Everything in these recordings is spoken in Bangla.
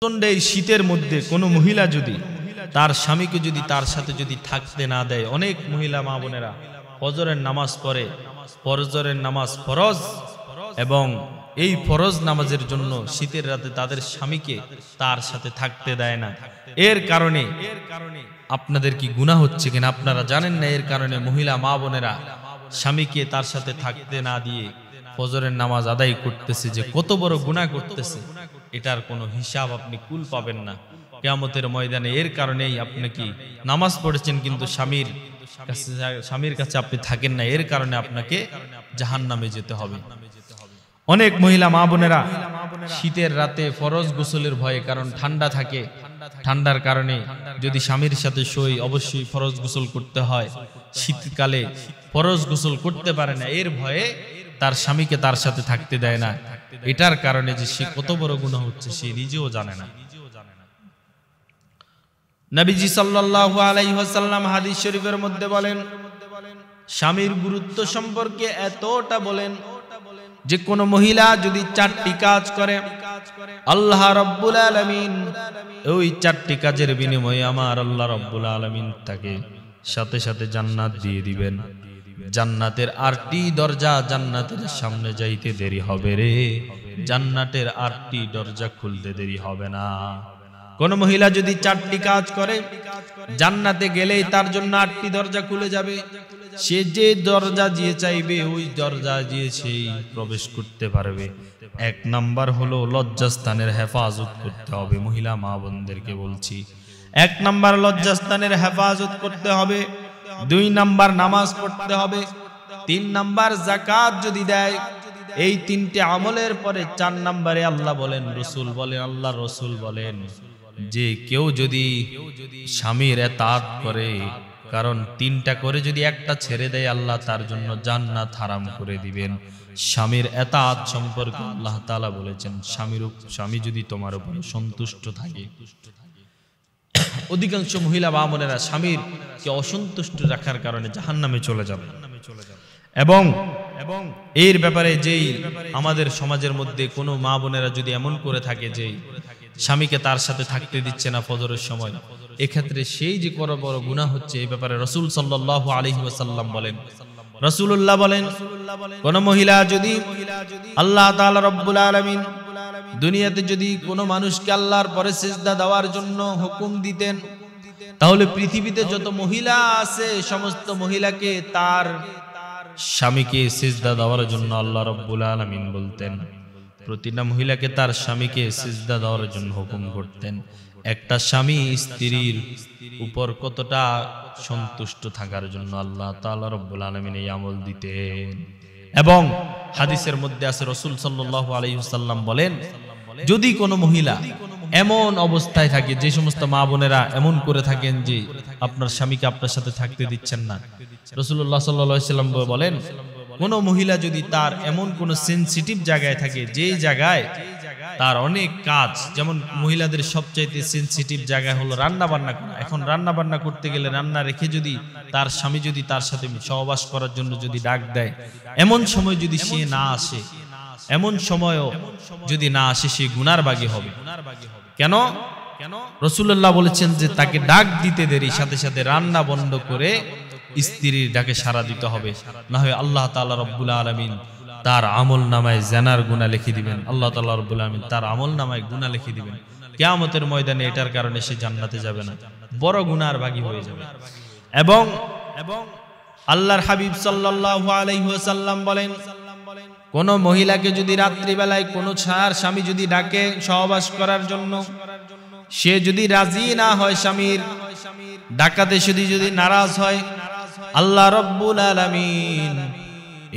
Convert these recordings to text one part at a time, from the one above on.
প্রচন্ড এই শীতের মধ্যে কোনো মহিলা যদি তার স্বামীকে যদি তার সাথে যদি থাকতে না দেয়, অনেক মহিলা মা বোনেরা ফজরের নামাজ পড়ে, ফজরের নামাজ ফরজ, এবং এই ফরজ নামাজের জন্য শীতের রাতে তাদের স্বামীকে তার সাথে থাকতে দেয় না। এর কারণে আপনাদের কি গুনাহ হচ্ছে কিনা আপনারা জানেন না। এর কারণে মহিলা মা বোনেরা স্বামীকে তার সাথে থাকতে না দিয়ে ফজরের নামাজ আদায় করতেছে, যে কত বড় গুনাহ করতেছে, এটার কোনো হিসাব আপনি কুল পাবেন না কিয়ামতের ময়দানে। এর কারণেই আপনি কি নামাজ পড়েছেন কিন্তু স্বামীর কাছে আপনি থাকেন না, এর কারণে আপনাকে জাহান্নামে যেতে হবে। অনেক মহিলা মা বোনেরা শীতের রাতে ফরজ গোসলের ভয়ে, কারণ ঠান্ডা থাকে, ঠান্ডার কারণে যদি স্বামীর সাথে শোই অবশ্যই ফরজ গোসল করতে হয়, শীতকালে ফরজ গোসল করতে পারে না, এর ভয়ে তার স্বামীকে তার সাথে থাকতে দেয় না। এটার কারণে যে সে কত বড় গুনাহ হচ্ছে সে নিজেও জানে না। নবীজি সাল্লাল্লাহু আলাইহি ওয়াসাল্লাম হাদিস শরীফের মধ্যে বলেন, স্বামীর গুরুত্ব সম্পর্কে এতটা বলেন যে কোন মহিলা যদি 4টি কাজ করে, আল্লাহ রাব্বুল আলামিন ওই 4টি কাজের বিনিময়ে আমার আল্লাহ রাব্বুল আলামিন তাকে সাথে সাথে জান্নাত দিয়ে দিবেন। জান্নাতের 8টি দরজা, জান্নাতের সামনে যাইতে দেরি হবে রে, জান্নাতের 8টি দরজা খুলতে দেরি হবে না। কোন মহিলা যদি 4টি কাজ করে, জান্নাতে গেলেই তার জন্য 8টি দরজা খুলে যাবে। সে যে দরজা দিয়ে চাইবে ওই দরজা দিয়ে সেই প্রবেশ করতে পারবে। 1 নাম্বার হলো লজ্জাস্থানের হেফাজত করতে হবে। মহিলা মা বোনদেরকে বলছি, 1 নাম্বার লজ্জাস্থানের হেফাজত করতে হবে, 2 নাম্বার নামাজ পড়তে হবে, 3 নাম্বার যাকাত যদি দেয়। এই 3টে আমলের পরে 4 নাম্বারে আল্লাহ বলেন, রাসূল বলেন, আল্লাহ রাসূল বলেন যে কেউ যদি স্বামীর এতাত করে, কারণ 3টা করে যদি একটা ছেড়ে দেয় আল্লাহ তার জন্য জান্নাত হারাম করে দিবেন। স্বামীর এতাত সম্পর্কে আল্লাহ তাআলা বলেছেন, স্বামী যদি তোমার উপরে সন্তুষ্ট থাকে। অধিকাংশ মহিলা মা বোনেরা স্বামীরকে অসন্তুষ্ট রাখার কারণে জাহান্নামে চলে যাবে। এবং এর ব্যাপারে যেই আমাদের সমাজের মধ্যে কোনো মা বোনেরা যদি এমন করে থাকে যে স্বামীকে তার সাথে থাকতে দিচ্ছে না ফজরের সময়, এক্ষেত্রে সেই যে বড় বড় গুনাহ হচ্ছে, এই ব্যাপারে রাসূল সাল্লাল্লাহু আলাইহি ওয়াসাল্লাম বলেন, রাসূলুল্লাহ বলেন, কোন মহিলা যদি আল্লাহ তাআলা রব্বুল আলামিন দুনিয়াতে যদি কোনো মানুষকে আল্লাহর পরে সিজদা দেওয়ার জন্য হুকুম দিতেন, তাহলে পৃথিবীতে যত মহিলা আছে সমস্ত মহিলাকে তার স্বামীকে সিজদা দেওয়ার জন্য আল্লাহ রব্বুল আলামিন বলতেন। প্রতিটা মহিলাকে তার স্বামীকে সিজদা দেওয়ার জন্য হুকুম করতেন। একটা স্বামী স্ত্রীর উপর কতটা সন্তুষ্ট থাকার জন্য আল্লাহ তাআলা রব্বুল আলামিন এই আমল দিতেন। এবং হাদিসের মধ্যে আছে, রাসূল সাল্লাল্লাহু আলাইহি ওয়াসাল্লাম বলেন, যদি কোনো মহিলা এমন অবস্থায় থাকে, যে সমস্ত মা বোনেরা এমন করে থাকেন যে আপনার স্বামীকে আপনার সাথে থাকতে দিচ্ছেন না, রাসূলুল্লাহ সাল্লাল্লাহু আলাইহি ওয়াসাল্লাম বলেন, কোন মহিলা যদি তার এমন কোন সেনসিটিভ জায়গায় থাকে, যে জায়গায় তার অনেক কাজ, যেমন মহিলাদের সবচাইতে সেনসিটিভ জায়গা হলো রান্না বান্না করা। এখন রান্না বান্না করতে গেলে রান্না রেখে যদি তার স্বামী যদি তার সাথে সহবাস করার জন্য যদি ডাক দেয়, এমন সময় যদি সে না আসে, এমন সময়ও যদি না আসে, সে গুনার ভাগী হবে। কেন? রাসূলুল্লাহ বলেছেন যে তাকে ডাক দিতে দেরি, সাথে সাথে রান্না বন্ধ করে স্ত্রীর ডাকে সাড়া দিতে হবে, না হয় আল্লাহ তাআলা রব্বুল আলামিন তার আমল নামায় জিনার গুনাহ লিখে দিবেন। আল্লাহ তাআলা রব্বুল আলামিন তার আমল নামায় গুনাহ লিখে দিবেন। কিয়ামতের ময়দানে এটার কারণে সে জান্নাতে যাবে না, বড় গুনার ভাগী হয়ে যাবে। এবং আল্লাহর হাবিব সাল্লাল্লাহু আলাইহি ওয়াসাল্লাম বলেন, কোন মহিলাকে যদি রাত্রি বেলায় কোন স্বামী যদি ডাকে সহবাস করার জন্য, সে যদি রাজি না হয়, স্বামীর ডাকাতে যদি নারাজ হয়, আল্লাহ রব্বুল আলামিন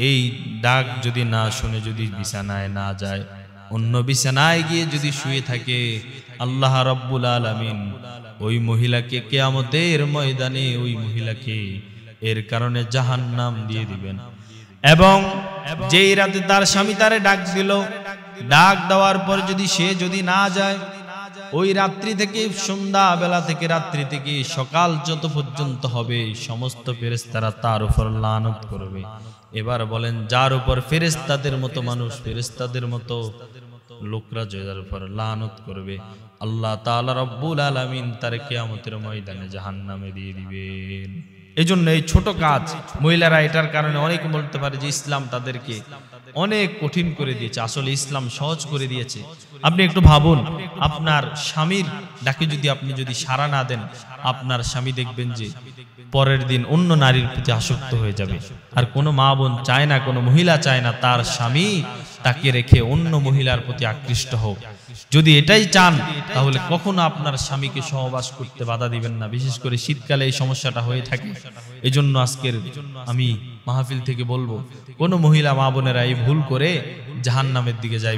এই ডাক যদি না শুনে যদি বিছানায় না যায়, অন্য বিছানায় গিয়ে যদি শুয়ে থাকে, আল্লাহ রব্বুল আলামিন ওই মহিলাকে কিয়ামতের ময়দানে ওই মহিলাকে এর কারণে জাহান্নাম দিয়ে দিবেন। এবং যেই রাতে তার স্বামী তারে ডাক দিল, ডাক দেওয়ার পর যদি সে যদি না যায়, ওই রাত্রি থেকে সন্ধ্যা বেলা থেকে রাত্রি থেকে সকাল যত পর্যন্ত হবে সমস্ত ফেরেশতারা তার উপর লানত করবে। এবার বলেন, যার উপর ফেরেশতাদের মতো মানুষ, ফেরেশতাদের মতো লোকরা যার উপর লানত করবে, আল্লাহ তাআলা রব্বুল আলামিন তার কিয়ামতের ময়দানে জাহান্নামে দিয়ে দিবেন। এজন্য এই ছোট কাজ মহিলারা এটার কারণে অনেকে বলতে পারে যে ইসলাম তাদেরকে অনেক কঠিন করে দিয়েছে। আসলে ইসলাম সহজ করে দিয়েছে। আপনি একটু ভাবুন, আপনার স্বামীর ডাকে আপনি যদি সাড়া না দেন, আপনার স্বামী দেখবেন যে পরের দিন অন্য নারীর প্রতি আসক্ত হয়ে যাবে। আর কোনো মা বোন চায় না, কোনো মহিলা চায় না তার স্বামী তাকে রেখে অন্য মহিলার প্রতি আকৃষ্ট হোক। যদি এটাই চান তাহলে কখনো আপনার স্বামীকে সহবাস করতে বাধা দিবেন না। বিশেষ করে শীতকালে এই সমস্যাটা হয়ে থাকে। এজন্য আজকের আমি মাহফিল থেকে বলবো, কোনো মহিলা মা বোনেরা এই ভুল করে জাহান্নামের দিকে যায়।